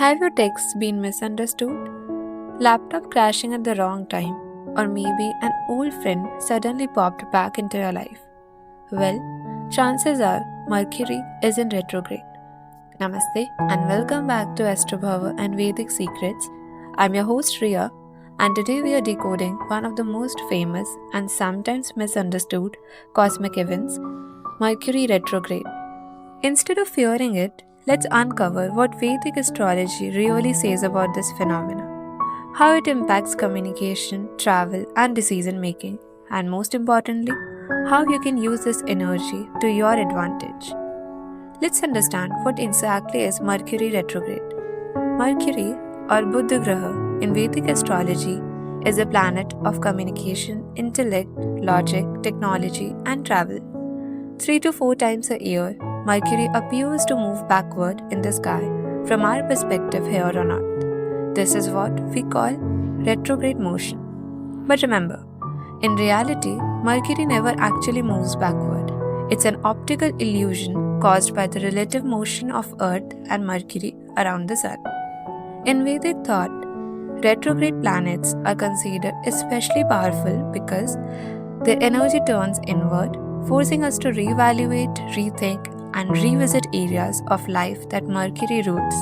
Have your texts been misunderstood? Laptop crashing at the wrong time? Or maybe an old friend suddenly popped back into your life? Well, chances are Mercury is in retrograde. Namaste and welcome back to Astrobhava and Vedic Secrets. I'm your host Riya, and today we are decoding one of the most famous and sometimes misunderstood cosmic events, Mercury retrograde. Instead of fearing it, let's uncover what Vedic astrology really says about this phenomenon, how it impacts communication, travel, and decision making, and most importantly, how you can use this energy to your advantage. Let's understand what exactly is Mercury retrograde. Mercury, or Buddha Graha, in Vedic astrology is a planet of communication, intellect, logic, technology, and travel. 3 to 4 times a year, Mercury appears to move backward in the sky from our perspective here on Earth. This is what we call retrograde motion. But remember, in reality, Mercury never actually moves backward. It's an optical illusion caused by the relative motion of Earth and Mercury around the Sun. In Vedic thought, retrograde planets are considered especially powerful because their energy turns inward, forcing us to reevaluate, rethink, and revisit areas of life that Mercury rules.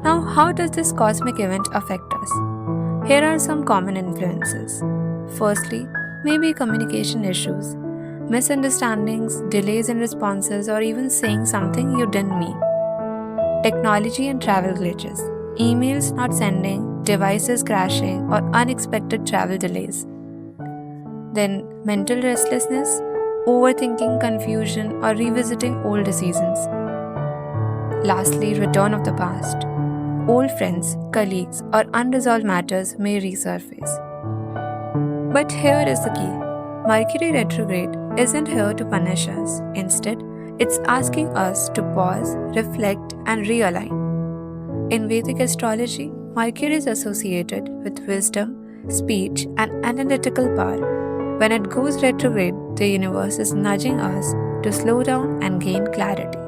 Now, how does this cosmic event affect us? Here are some common influences. Firstly, maybe communication issues, misunderstandings, delays in responses, or even saying something you didn't mean. Technology and travel glitches, emails not sending, devices crashing, or unexpected travel delays. Then, mental restlessness, overthinking, confusion, or revisiting old decisions. Lastly, return of the past. Old friends, colleagues, or unresolved matters may resurface. But here is the key. Mercury retrograde isn't here to punish us. Instead, it's asking us to pause, reflect, and realign. In Vedic astrology, Mercury is associated with wisdom, speech, and analytical power. When it goes retrograde, the universe is nudging us to slow down and gain clarity.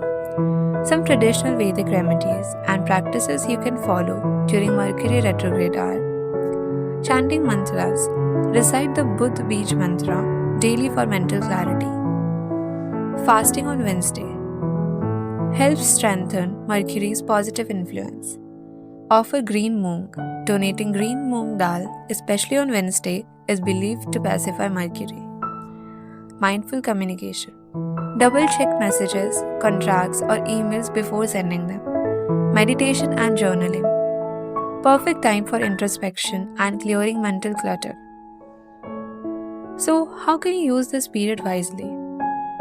Some traditional Vedic remedies and practices you can follow during Mercury retrograde are chanting mantras, recite the Buddh Bij mantra daily for mental clarity. Fasting on Wednesday helps strengthen Mercury's positive influence. Offer green moong. Donating green moong dal, especially on Wednesday, is believed to pacify Mercury. Mindful communication. Double check messages, contracts, or emails before sending them. Meditation and journaling. Perfect time for introspection and clearing mental clutter. So, how can you use this period wisely?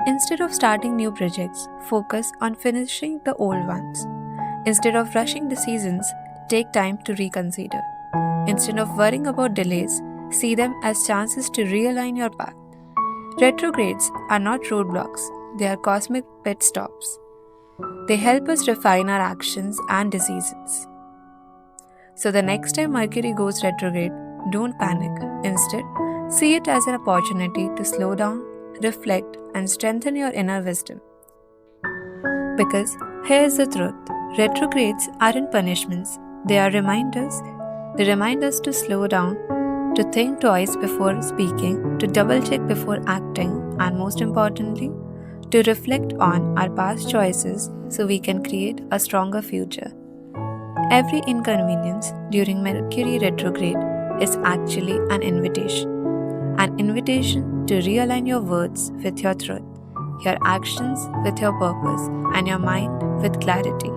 Instead of starting new projects, focus on finishing the old ones. Instead of rushing decisions, take time to reconsider. Instead of worrying about delays, see them as chances to realign your path. Retrogrades are not roadblocks, they are cosmic pit stops. They help us refine our actions and decisions. So the next time Mercury goes retrograde, don't panic. Instead, see it as an opportunity to slow down, reflect, and strengthen your inner wisdom. Because here's the truth, retrogrades aren't punishments, they are reminders. They remind us to slow down, to think twice before speaking, to double check before acting, and most importantly, to reflect on our past choices so we can create a stronger future. Every inconvenience during Mercury retrograde is actually an invitation to realign your words with your truth, your actions with your purpose, and your mind with clarity.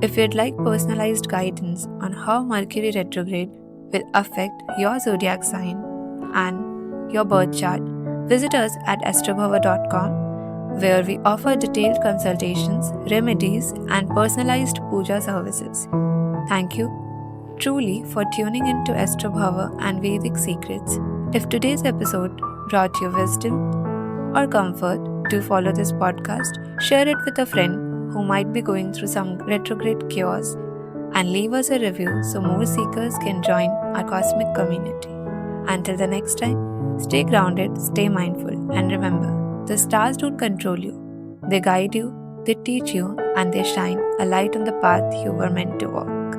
If you'd like personalized guidance on how Mercury retrograde will affect your zodiac sign and your birth chart, visit us at astrobhava.com, where we offer detailed consultations, remedies, and personalized puja services. Thank you truly for tuning in to Astrobhava and Vedic Secrets. If today's episode brought you wisdom or comfort, do follow this podcast, share it with a friend who might be going through some retrograde chaos, and leave us a review so more seekers can join our cosmic community. Until the next time, stay grounded, stay mindful, and remember, the stars don't control you, they guide you, They teach you and they shine a light on the path you were meant to walk.